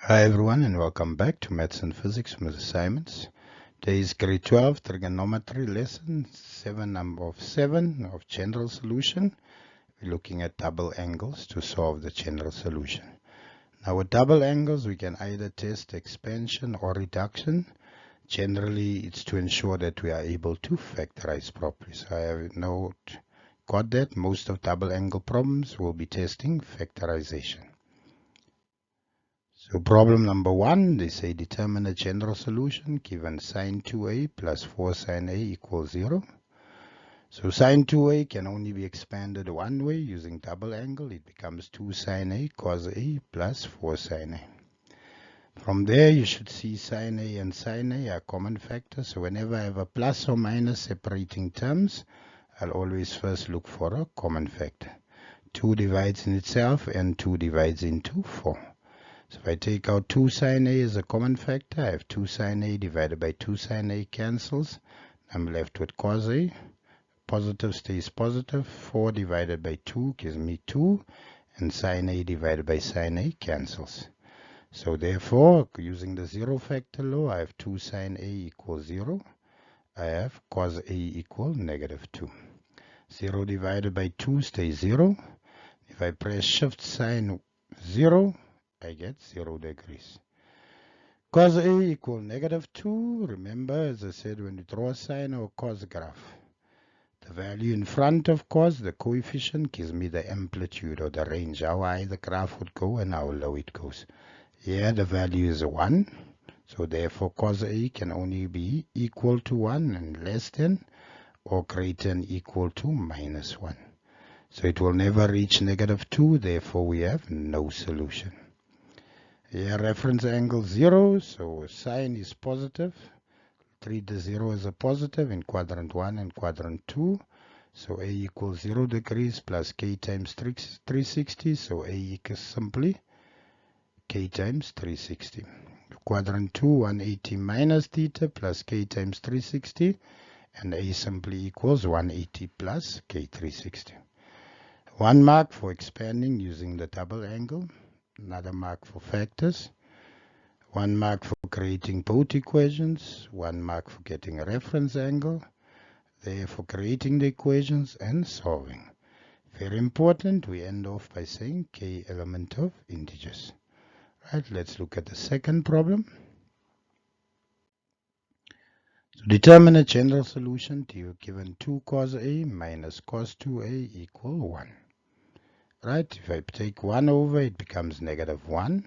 Hi everyone and welcome back to Maths and Physics from Assignments. Today is grade 12 trigonometry lesson 7 number 7 of general solution. We're looking at double angles to solve the general solution. Now with double angles we can either test expansion or reduction. Generally it's to ensure that we are able to factorize properly. So I have got that most of double angle problems will be testing factorization. So problem number 1, they say determine a general solution given sine 2a plus 4 sine a equals 0. So sine 2a can only be expanded one way using double angle. It becomes 2 sine a cos a plus 4 sine a. From there you should see sine a and sine a are common factors. So whenever I have a plus or minus separating terms, I'll always first look for a common factor. 2 divides in itself and 2 divides into 4. So if I take out 2 sine a as a common factor, I have 2 sine a divided by 2 sine a cancels. I'm left with cos a. Positive stays positive. 4 divided by 2 gives me 2. And sine a divided by sine a cancels. So therefore, using the zero factor law, I have 2 sine a equals 0. I have cos a equal negative 2. 0 divided by 2 stays 0. If I press shift sign 0, I get 0 degrees. Cos A equal negative 2. Remember, as I said, when you draw a sine or cos graph, the value in front of cos, the coefficient, gives me the amplitude or the range, how high the graph would go and how low it goes. Here the value is 1. So therefore cos A can only be equal to 1 and less than or greater than equal to minus 1. So it will never reach negative 2. Therefore we have no solution. Here reference angle 0, so sine is positive. Treat the 0 as a positive in quadrant 1 and quadrant 2. So A equals 0 degrees plus K times 360. So A equals simply K times 360. Quadrant 2, 180 minus theta plus K times 360. And A simply equals 180 plus K 360. 1 mark for expanding using the double angle. Another mark for factors. 1 mark for creating both equations. 1 mark for getting a reference angle. There for creating the equations and solving. Very important, we end off by saying k element of integers. Right, let's look at the second problem. So determine a general solution to you given 2 cos a minus cos 2a equal 1. Right, if I take 1 over, it becomes negative 1.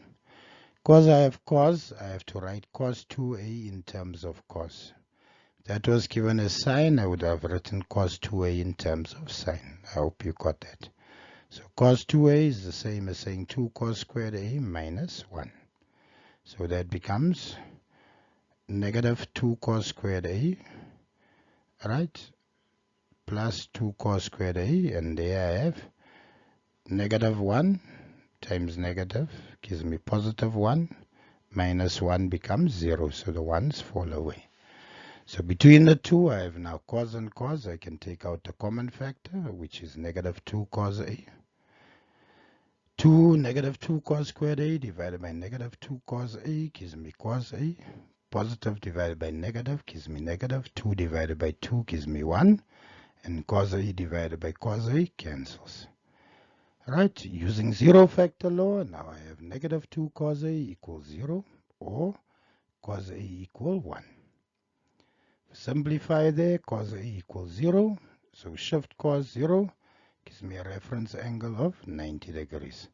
Because I have cos, I have to write cos 2a in terms of cos. If that was given as sine, I would have written cos 2a in terms of sine. I hope you got that. So cos 2a is the same as saying 2 cos squared a minus 1. So that becomes negative 2 cos squared a, right, plus 2 cos squared a, and there I have negative 1 times negative gives me positive 1, minus 1 becomes 0, so the 1's fall away. So between the two, I have now cos and cos. I can take out the common factor, which is negative 2 cos a. Negative 2 cos squared a divided by negative 2 cos a gives me cos a. Positive divided by negative gives me negative. 2 divided by 2 gives me 1. And cos a divided by cos a cancels. Right, using zero factor law, now I have negative 2 cos a equals 0 or cos a equal 1. Simplify there, cos a equals 0. So shift cos 0 gives me a reference angle of 90 degrees.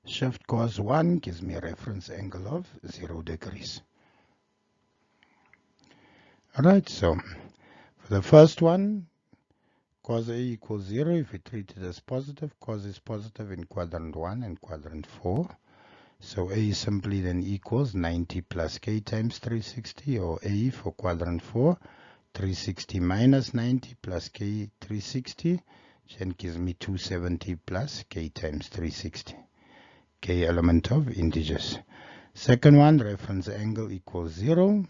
Shift cos 1 gives me a reference angle of 0 degrees. Alright, so for the first one, cos a equals 0. If we treat it as positive, cos is positive in quadrant 1 and quadrant 4. So A simply then equals 90 plus K times 360, or A for quadrant 4, 360 minus 90 plus K 360, then gives me 270 plus K times 360. K element of integers. Second one, reference angle equals 0.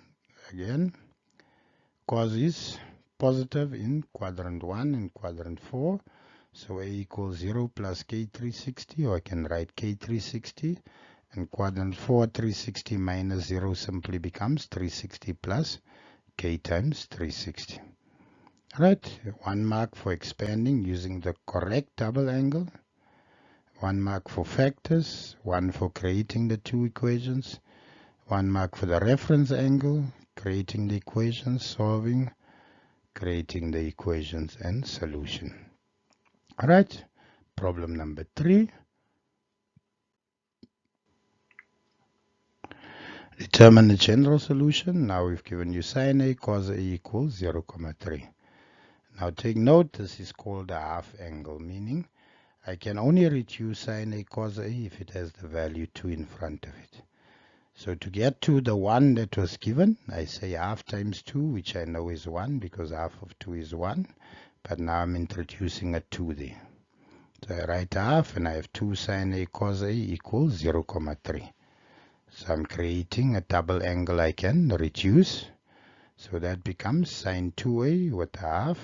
Again, cos is positive in quadrant 1 and quadrant 4. So A equals 0 plus K 360, or I can write K 360 And quadrant 4, 360 minus 0 simply becomes 360 plus k times 360. Right, 1 mark for expanding using the correct double angle, 1 mark for factors, 1 for creating the two equations, 1 mark for the reference angle, creating the equations, solving, creating the equations, and solution. Alright, problem number 3. Determine the general solution. Now we've given you sine A cos A equals 0,3. Now take note, this is called a half angle, meaning I can only reduce sine A cos A if it has the value 2 in front of it. So to get to the 1 that was given, I say half times 2, which I know is 1 because half of 2 is 1. But now I'm introducing a 2 there. So I write half and I have 2 sine A cos A equals 0,3. So I'm creating a double angle I can reduce. So that becomes sine 2A with half.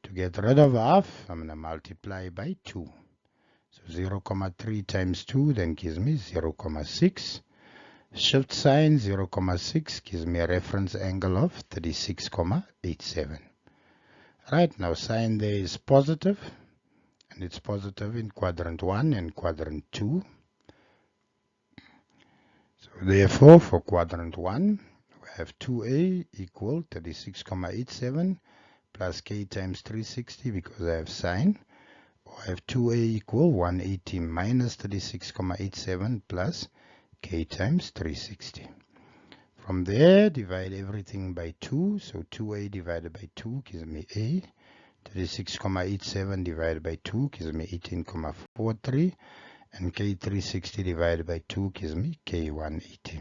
To get rid of half, I'm going to multiply by 2. So 0,3 times 2 then gives me 0,6. Shift sign 0,6 gives me a reference angle of 36,87. Right, now sine there is positive, and it's positive in quadrant 1 and quadrant 2. So therefore, for quadrant 1, we have 2a equal 36,87 plus k times 360 because I have sine. Or I have 2a equal 180 minus 36,87 plus k times 360. From there, divide everything by 2. So 2a divided by 2 gives me a. 36,87 divided by 2 gives me 18,43. And K360 divided by 2 gives me K180.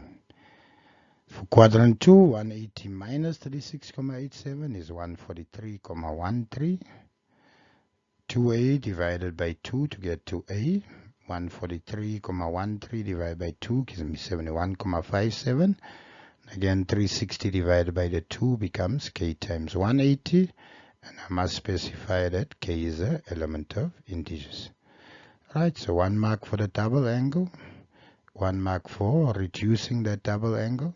For quadrant 2, 180 minus 36,87 is 143,13. 2a divided by 2 to get to a. 143,13 divided by 2 gives me 71,57. Again, 360 divided by the 2 becomes k times 180. And I must specify that k is an element of integers. Right, so 1 mark for the double angle, 1 mark for reducing that double angle,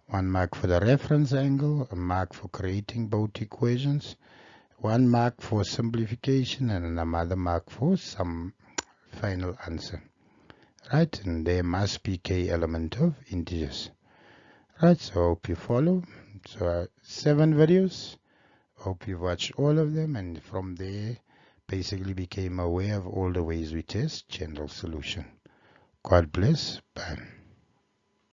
1 mark for the reference angle, a mark for creating both equations, 1 mark for simplification, and another mark for some final answer. Right, and there must be k element of integers. Right, so hope you follow. So 7 videos. Hope you've watched all of them, and from there basically became aware of all the ways we test general solution. God bless. Bye.